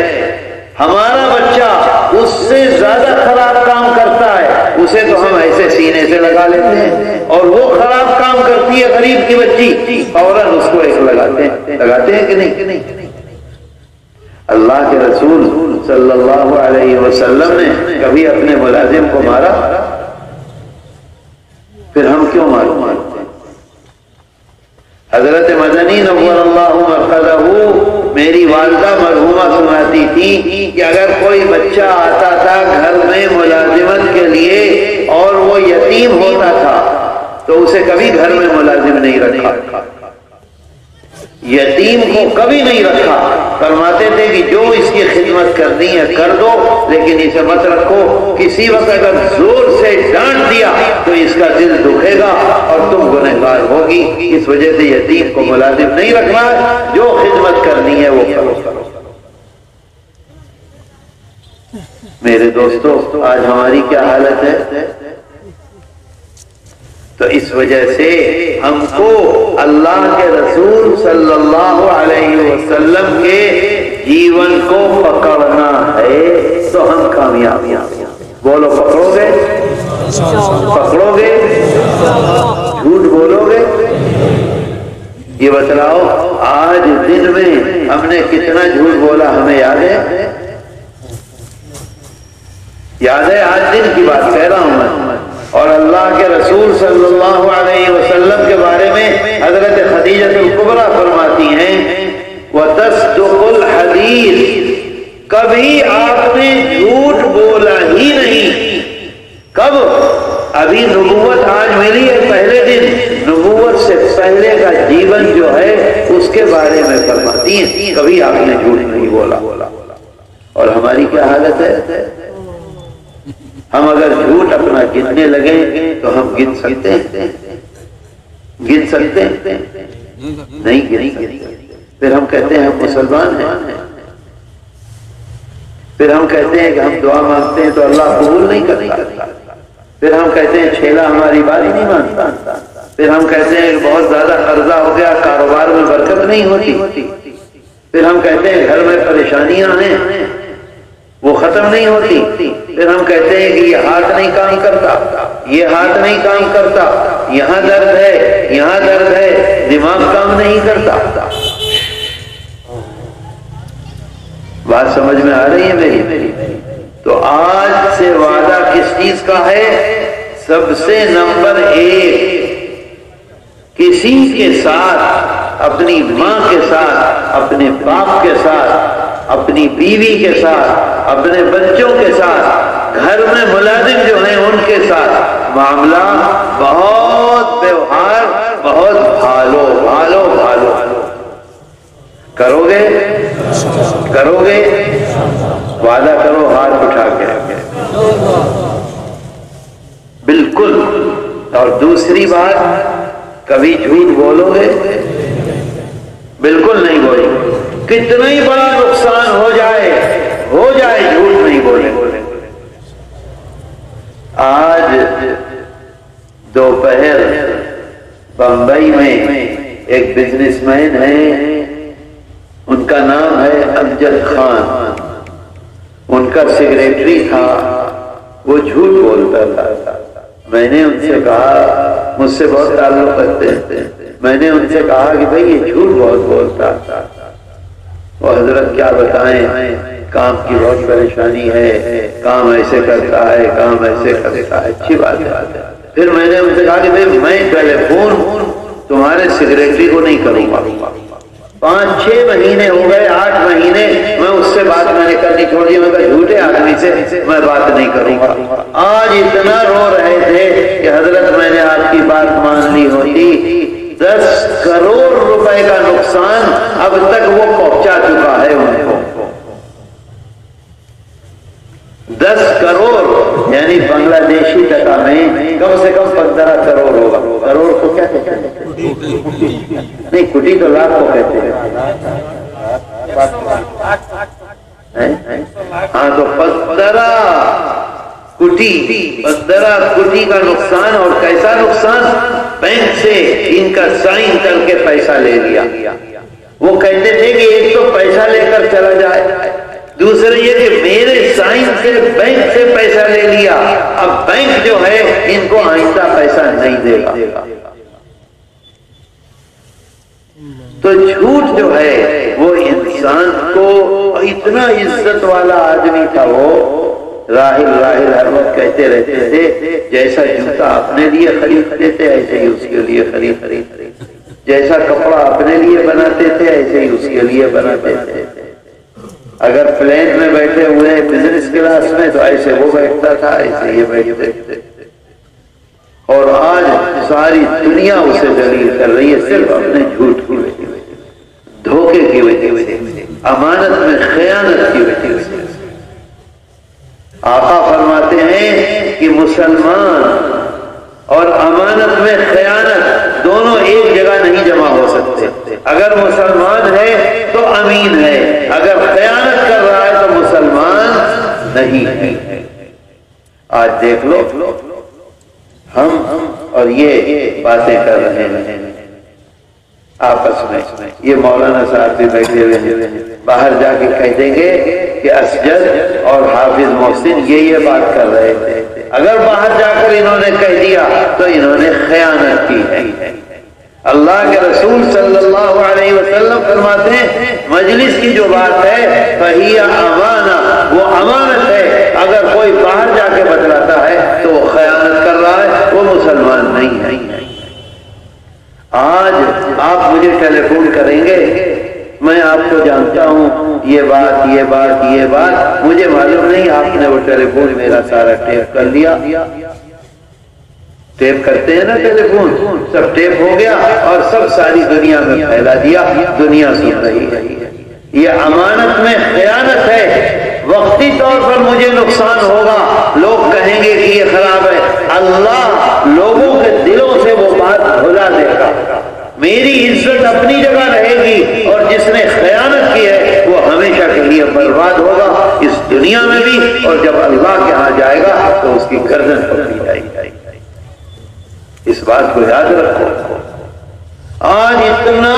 ہمارا بچہ اس سے زیادہ خراب کام کرتا ہے، اسے تو ہم ایسے سینے سے لگا لیتے ہیں، اور وہ خراب کام کرتی ہے غریب کی بچی، فوراً اس کو ایک لگاتے ہیں کہ نہیں؟ اللہ کے رسول صلی اللہ علیہ وسلم نے کبھی اپنے ملازم کو مارا؟ پھر ہم کیوں مارتے ہیں؟ حضرت مدنی نور اللہ مرقدہ میری والدہ مرحومہ سناتی تھی کہ اگر کوئی بچہ آتا تھا گھر میں ملازمت کے لیے اور وہ یتیم ہوتا تھا تو اسے کبھی گھر میں ملازم نہیں رکھا، یتیم کو کبھی نہیں رکھا۔ فرماتے تھے کہ جو اس کی خدمت کرنی ہے کر دو، لیکن اسے مت رکھو، کسی وقت اگر زور سے ڈانٹ دیا تو اس کا دل دکھے گا اور تم گنہگار ہوگی، اس وجہ سے یتیم کو ملازم نہیں رکھنا، جو خدمت کرنی ہے وہ کرو۔ میرے دوستو، آج ہماری کیا حالت ہے؟ تو اس وجہ سے ہم کو اللہ کے رسول صلی اللہ علیہ وسلم کے جیون کو پکڑنا ہے تو ہم کامیاب ہیں۔ بولو پکڑو گے؟ پکڑو گے؟ جھوٹ بولو گے؟ یہ بتلاؤ آج دن میں ہم نے کتنا جھوٹ بولا ہمیں یاد ہے؟ یاد ہے؟ آج دن کی بات کہہ رہا ہوں میں۔ اور اللہ کے رسول صلی اللہ علیہ وسلم کے بارے میں حضرت خدیجہ الکبریٰ فرماتی ہیں وَتَصْدُقُ الْحَدِيث، کبھی آپ نے جھوٹ بولا ہی نہیں۔ کب؟ ابھی نبوت آج ملی ہے، پہلے دن، نبوت سے پہلے کا جیون جو ہے اس کے بارے میں فرماتی ہیں کبھی آپ نے جھوٹ نہیں بولا۔ اور ہماری کیا حالت ہے؟ ہم اگر جھوٹ اپنا گننے لگیں تو ہم گن سکتے ہیں؟ گن سکتے ہیں؟ نہیں گن سکتے۔ پھر ہم کہتے ہیں ہم مسلمان ہیں، پھر ہم کہتے ہیں کہ ہم دعا مانگتے ہیں تو اللہ قبول نہیں کرتا، پھر ہم کہتے ہیں چھیلا ہماری بات نہیں مانتا، پھر ہم کہتے ہیں کہ بہت زیادہ قرضہ ہو گیا، کاروبار میں برکت نہیں ہوتی، پھر ہم کہتے ہیں گھر میں پریشانیاں ہیں وہ ختم نہیں ہوتی، پھر ہم کہتے ہیں کہ یہ ہاتھ نہیں کام کرتا، یہ ہاتھ نہیں کام کرتا، یہاں درد ہے، یہاں درد ہے، دماغ کام نہیں کرتا۔ بات سمجھ میں آ رہی ہے میری؟ تو آج سے وعدہ کس چیز کا ہے؟ سب سے نمبر 1، کسی کے ساتھ، اپنی ماں کے ساتھ، اپنے باپ کے ساتھ، اپنی بیوی کے ساتھ، اپنے بچوں کے ساتھ، گھر میں ملازم جو ہیں ان کے ساتھ معاملہ بہت ویوہار، بہت بھالو بھالو بھالو کرو گے؟ کرو گے؟ وعدہ کرو ہاتھ اٹھا کے بالکل۔ اور دوسری بات، کبھی جھوٹ بولو گے؟ بالکل نہیں بولے۔ کتنا ہی بڑا نقصان ہو جائے جھوٹ نہیں بولے۔ آج دوپہر بمبئی میں ایک بزنس مین ہے، ان کا نام ہے امجد خان، ان کا سیکریٹری تھا، وہ جھوٹ بولتا تھا۔ میں نے ان سے کہا، مجھ سے بہت تعلق رکھتے ہیں، میں نے ان سے کہا کہ بھئی یہ جھوٹ بہت بولتا تھا۔ وہ حضرت کیا بتائیں، کام کی بہت پریشانی ہے، کام ایسے کرتا ہے، کام ایسے کرتا ہے۔ اچھی بات ہے۔ پھر میں نے ان سے کہا کہ بھئی میں ٹیلی فون تمہارے سیکریٹری کو نہیں کروں گا۔ 5-6 مہینے ہو گئے، 8 مہینے میں اس سے بات میں نے کرنی چھوڑ دی، میں کہا جھوٹے آدمی سے میں بات نہیں کروں گا۔ آج اتنا رو رہے تھے کہ حضرت میں نے آپ کی بات مان لی ہوتی 10 کروڑ روپے کا نقصان اب تک وہ پہنچا چکا ہے ان کو۔ 10 کروڑ یعنی بنگلہ دیشی ٹکا میں کم سے کم 15 کروڑ ہوگا. کروڑ کو کیا کہتے ہیں؟ نہیں, کوٹی تو لاکھ کو کہتے ہیں. ہاں تو 15 کوٹی کا نقصان. اور کیسا نقصان؟ بینک سے ان کا سائن کر کے پیسہ لے لیا. وہ کہتے تھے کہ ایک تو پیسہ لے کر چلا جائے, دوسرے یہ کہ میرے سائن سے بینک سے پیسہ لے لیا, اب بینک جو ہے ان کو آئندہ پیسہ نہیں دے گا. تو جھوٹ جو ہے وہ انسان کو, اتنا عزت والا آدمی تھا وہ, راہل ہر وقت کہتے رہتے تھے جیسا جوتا اپنے لیے خریدتے تھے ایسے ہی اس کے لیے خرید, جیسا کپڑا اپنے لیے بناتے تھے ایسے ہی اس کے لیے بناتے تھے. اگر پلین میں بیٹھے ہوئے بزنس کلاس میں تو ایسے وہ بیٹھتا تھا, ایسے یہ بیٹھتے تھے. اور آج ساری دنیا اسے ذلیل کر رہی ہے صرف اپنے جھوٹ کی وجہ سے, دھوکے کی وجہ سے, امانت میں خیانت کی وجہ سے. آقا فرماتے ہیں کہ مسلمان اور امانت میں خیانت دونوں ایک جگہ نہیں جمع ہو سکتے. اگر مسلمان ہے تو امین ہے, اگر خیانت کر رہا ہے تو مسلمان نہیں ہے. آج دیکھ لو ہم اور یہ باتیں کر رہے ہیں آپس میں. یہ مولانا صاحب بھی بیٹھے ہوئے ہیں, باہر جا کے کہہ دیں گے کہ اسجد اور حافظ محسن یہ بات کر رہے تھے. اگر باہر جا کر انہوں نے کہہ دیا تو انہوں نے خیانت کی ہے. اللہ کے رسول صلی اللہ علیہ وسلم فرماتے ہیں مجلس کی جو بات ہے فہی امانہ, وہ امانت ہے. اگر کوئی باہر جا کے بتلاتا ہے تو وہ خیانت کر رہا ہے, وہ مسلمان نہیں ہے. آج آپ مجھے ٹیلی فون کریں گے, میں آپ کو جانتا ہوں, یہ بات مجھے معلوم نہیں, آپ نے وہ ٹیلی فون میرا سارا ٹیپ کر لیا. ٹیپ کرتے ہیں نا ٹیلی فون, سب ٹیپ ہو گیا اور سب ساری دنیا میں پھیلا دیا, دنیا سن رہی ہے. یہ امانت میں خیانت ہے. وقتی طور پر مجھے نقصان ہوگا, لوگ کہیں گے کہ یہ خراب ہے. اللہ لوگوں کے دلوں سے وہ بات بھلا دے گا. میری عزت اپنی جگہ رہے گی, اور جس نے خیانت کی ہے وہ ہمیشہ کے لیے برباد ہوگا, اس دنیا میں بھی, اور جب اللہ کے ہاں جائے گا تو اس کی گردن پکڑی جائے گی. اس بات کو یاد رکھو. آج اتنا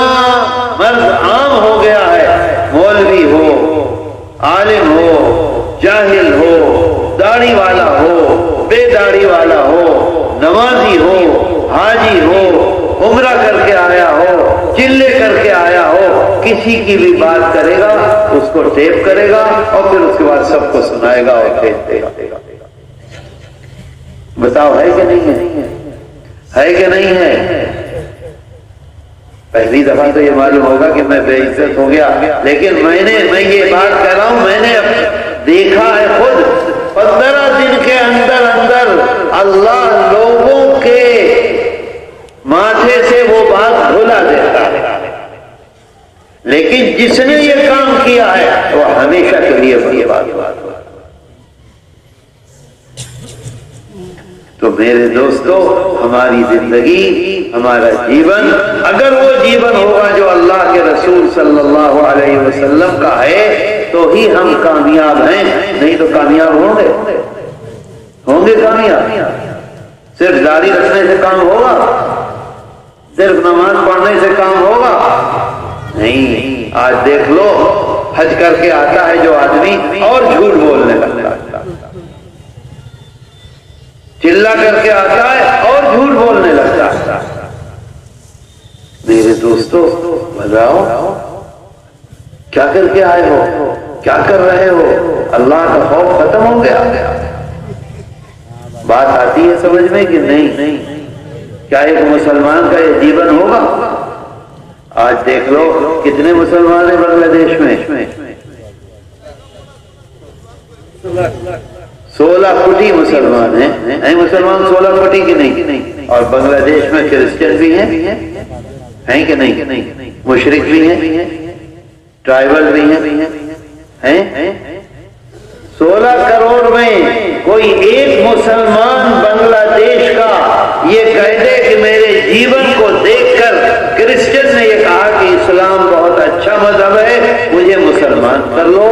مرض عام ہو گیا ہے, مولوی ہو, عالم ہو, جاہل ہو, داڑھی والا ہو, بے داڑھی والا ہو, نمازی ہو, حاجی ہو, عمرہ کر کے آیا ہو, چلے کر کے آیا ہو, کسی کی بھی بات کرے گا اس کو ٹیپ کرے گا اور پھر اس کے بعد سب کو سنائے گا اور ٹیپ دے گا. بتاؤ ہے کہ نہیں ہے؟ ہے کہ نہیں ہے؟ پہلی دفعہ تو یہ معلوم ہوگا کہ میں بے عزت ہو گیا, لیکن میں یہ بات کر رہا ہوں, میں نے دیکھا ہے خود. 15 دن کے اندر اللہ لوگوں کے ماتھے سے وہ بات بھلا دیتا ہے. لیکن جس نے یہ کام کیا ہے وہ ہمیشہ کے لیے بڑی بات ہوا. تو میرے دوستو, ہماری زندگی, ہمارا جیون, اگر وہ جیون ہوگا جو اللہ کے رسول صلی اللہ علیہ وسلم کا ہے تو ہی ہم کامیاب ہیں, نہیں تو کامیاب ہوں گے کامیاب. صرف داڑھی رکھنے سے کام ہوگا؟ صرف نماز پڑھنے سے کام ہوگا؟ نہیں. آج دیکھ لو, حج کر کے آتا ہے جو آدمی اور جھوٹ بولنے لگتا ہے, چلا کر کے آتا ہے اور جھوٹ بولنے لگتا ہے. میرے دوستو بتاؤ, کیا کر کے آئے ہو, کیا کر رہے ہو؟ اللہ کا خوف ختم ہو گیا؟ بات آتی ہے سمجھ میں کہ نہیں؟ کیا ایک مسلمان کا یہ جیون ہوگا؟ آج دیکھ لو کتنے مسلمان ہیں بنگلہ دیش میں, 16 کوٹی مسلمان ہیں. مسلمان 16 کوٹی کی نہیں, اور بنگلہ دیش میں کرسچن بھی ہیں کہ نہیں, مشرک بھی ہیں, ٹرائبل بھی ہیں. 16 کروڑ میں کوئی ایک مسلمان بنگلہ دیش کا یہ کہہ دے کہ میرے جیون کو دیکھ کر کرسچن نے یہ کہا کہ اسلام بہت اچھا مذہب ہے مجھے مسلمان کر لو،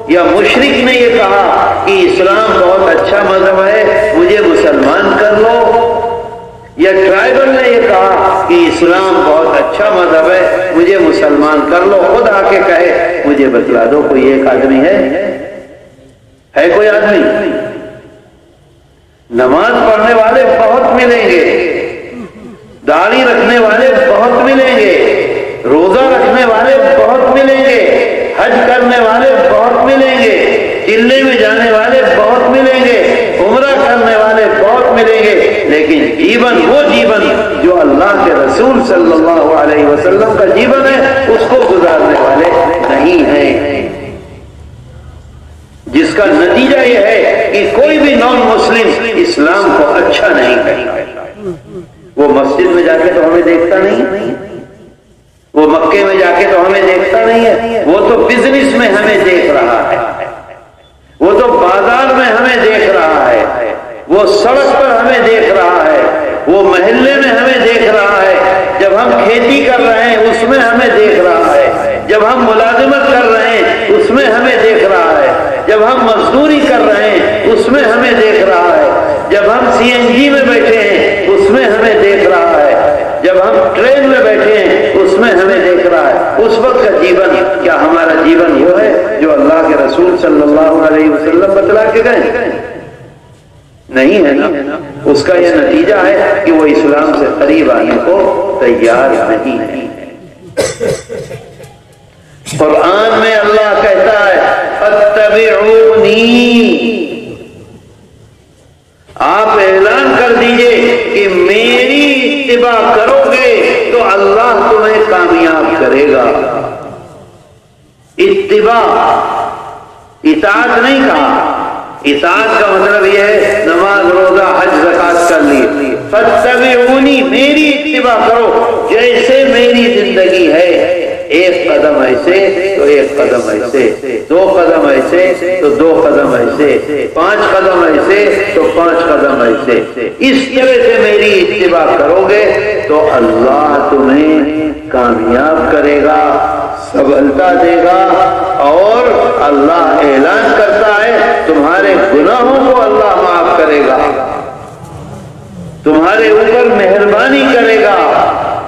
یا مشرک نے یہ کہا کہ اسلام بہت اچھا مذہب ہے مجھے مسلمان کر لو، یا ٹرائبل نے یہ کہا کہ اسلام بہت اچھا مذہب ہے مجھے مسلمان کر لو، خود آ کے کہے مجھے بتلا دو کوئی ایک آدمی ہے کوئی آدمی؟ نماز پڑھنے والے بہت ملیں گے، داڑھی رکھنے والے بہت ملیں گے، روزہ رکھنے والے بہت ملیں گے، حج کرنے والے بہت ملیں گے، چلے میں جانے والے بہت ملیں گے، عمرہ کرنے والے بہت ملیں گے، لیکن جیون وہ جیون جو اللہ کے رسول صلی اللہ علیہ وسلم کا جیون ہے اس کو گزارنے والے نہیں ہیں، جس کا نتیجہ یہ ہے کہ کوئی بھی نان مسلم اسلام کو اچھا نہیں کہتا۔ وہ مسجد میں جا کے تو ہمیں دیکھتا نہیں، وہ مکے میں جا کے تو ہمیں دیکھتا نہیں ہے، وہ تو بزنس میں ہمیں دیکھ رہا ہے، وہ تو بازار میں ہمیں دیکھ رہا ہے، وہ سڑک پر ہمیں دیکھ رہا ہے، وہ محلے میں ہمیں دیکھ رہا ہے، جب ہم کھیتی کر رہے ہیں اس میں ہمیں دیکھ رہا ہے، جب ہم ملازمت کر رہے ہیں اس میں ہمیں دیکھ رہا ہے، جب ہم مزدوری کر رہے ہیں اس میں ہمیں دیکھ رہا ہے، جب ہم سی این جی میں بیٹھے ہیں اس میں ہمیں دیکھ رہا ہے، جب ہم ٹرین میں بیٹھے ہیں اس میں ہمیں دیکھ رہا ہے۔ اس وقت کا جیون کیا ہمارا جیون وہ ہے جو اللہ کے رسول صلی اللہ علیہ وسلم بتلا کے گئے؟ نہیں ہے نا۔ اس کا یہ نتیجہ ہے کہ وہ اسلام سے قریب آنے کو تیار نہیں ہے۔ قرآن میں اللہ کہتا ہے فاتبعونی، آپ اعلان کر دیجئے کہ میری اتباع کرو گے تو اللہ تمہیں کامیاب کرے گا۔ اتباع، اطاعت نہیں کہا، اطاعت کا مطلب یہ ہے نماز روزہ حج زکات کر لی، فاتبعونی میری اتباع کرو، جیسے میری زندگی ہے، ایک قدم ایسے تو ایک قدم ایسے، دو قدم ایسے تو دو قدم ایسے، 5 قدم ایسے تو 5 قدم ایسے، اس طرح سے میری اتباع کرو گے تو اللہ تمہیں کامیاب کرے گا، سبلتا دے گا، اور اللہ اعلان کرتا ہے تمہارے گناہوں کو اللہ معاف کرے گا، تمہارے اوپر مہربانی کرے گا،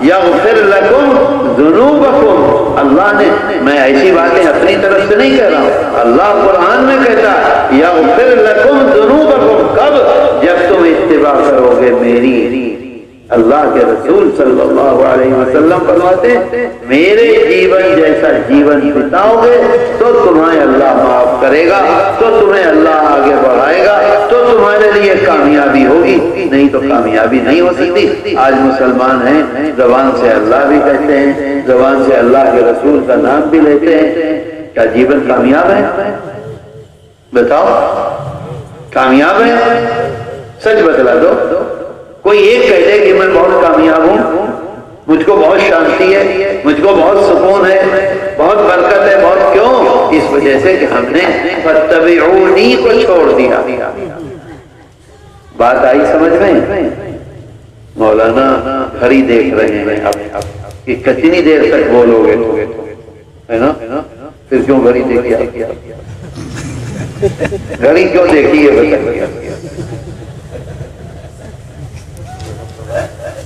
یغفر لکم ذنوبکم۔ اللہ نے، میں ایسی باتیں اپنی طرف سے نہیں کہہ رہا ہوں، اللہ قرآن میں کہتا ہے یغفر لکم ذنوبکم، کب؟ جب تم اتباع کرو گے میری۔ اللہ کے رسول صلی اللہ علیہ وسلم فرماتے ہیں میرے جیون جیسا جیون بتاؤ گے تو تمہیں اللہ معاف کرے گا، تو تمہیں اللہ آگے بڑھائے گا، تو تمہارے لیے کامیابی ہوگی، نہیں تو کامیابی نہیں ہو سکتی۔ آج مسلمان ہیں، زبان سے اللہ بھی کہتے ہیں، زبان سے اللہ کے رسول کا نام بھی لیتے ہیں، کیا جیون کامیاب ہے؟ بتاؤ، کامیاب ہے؟ سچ بتلا دو۔ کوئی ایک کہہ دے کہ میں بہت کامیاب ہوں، مجھ کو بہت شانتی ہے، مجھ کو بہت سکون ہے، بہت برکت ہے، بہت کیوں؟ اس وجہ سے کہ ہم نے فاتبعونی کو چھوڑ دیا۔ بات آئی سمجھ میں؟ مولانا گھڑی دیکھ رہے ہیں اب کہ کتنی دیر تک بولو گے، ہے نا؟ پھر کیوں گھڑی دیکھی؟ گھڑی کیوں دیکھی ہے بتائیے؟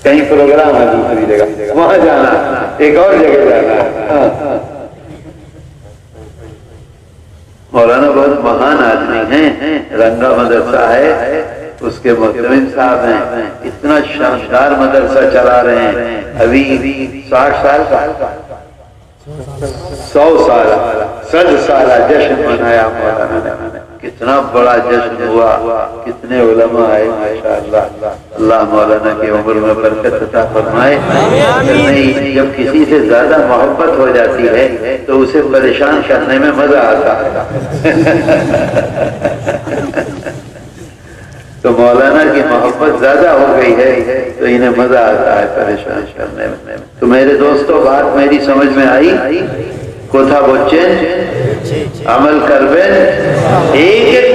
کہیں پروگرام ہے دوسری جگہ، وہاں جانا، ایک اور جگہ جانا۔ مولانا بہت مہان آدمی ہیں، رنگا مدرسہ ہے، اس کے محتمم صاحب ہیں، اتنا شاندار مدرسہ چلا رہے ہیں، ابھی 60 سال کا 100 سال 100 سالہ جشن منایا مولانا نے، کتنا بڑا جشن ہوا، کتنے علماء آئے، ماشاءاللہ۔ اللہ مولانا کی عمر میں برکت عطا فرمائے۔ نہیں، جب کسی سے زیادہ محبت ہو جاتی ہے تو اسے پریشان کرنے میں مزہ آتا ہے۔ تو مولانا کی محبت زیادہ ہو گئی ہے تو انہیں مزہ آتا ہے پریشان کرنے میں۔ تو میرے دوستوں، بات میری سمجھ میں آئی؟ কোথা বলছেন আমল করবেন এক এক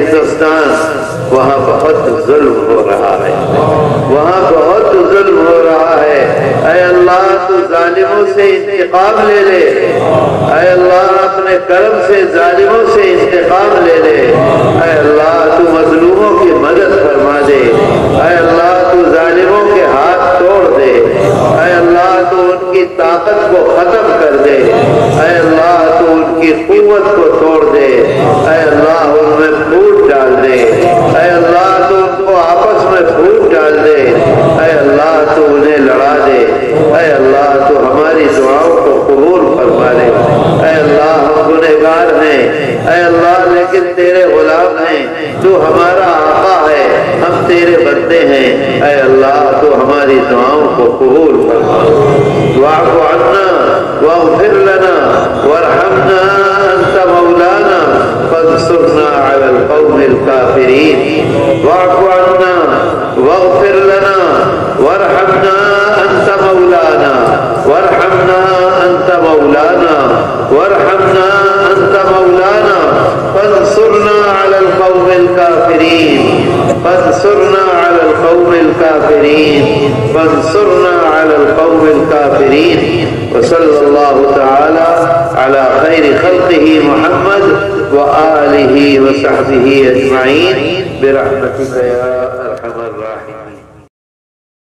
ہندوستان وہاں بہت ظلم ہو رہا ہے، وہاں بہت ظلم ہو رہا ہے۔ اے اللہ تو ظالموں سے انتقام لے لے، اے اللہ اپنے کرم سے ظالموں سے انتقام لے لے، اے اللہ تو مظلوموں کی مدد فرما دے، اے اللہ تو ظالموں کے ہاتھ توڑ دے، اے اللہ تو ان کی طاقت کو ختم کر دے، اے اللہ تو ان کی قوت کو توڑ دے، اے اللہ ان میں پھوٹ ڈال دے، اے اللہ تو ان کو آپس میں پھوٹ ڈال دے، اے اللہ تو انہیں لڑا دے، اے اللہ تو ہماری دعاؤں کو قبول فرما لے۔ اے اللہ ہم گنہگار ہیں، اے اللہ لیکن تیرے غلام ہیں، تو ہمارا آقا ہے، ہم تیرے بندے ہیں، اے اللہ تو ہماری دعاؤں کو قبول فرما۔ واعف عنا واغفر لنا وارحمنا انت مولانا فانصرنا على القوم الكافرين۔ واعف عنا واغفر لنا وارحمنا انت مولانا وارحمنا انت مولانا وارحمنا انت مولانا فانصرنا على القوم الكافرين فانصرنا على القوم الكافرين فانصرنا على القوم الكافرين۔ وصلى الله تعالى على خير خلقه محمد وآله وصحبه أجمعين برحمتك يا أرحم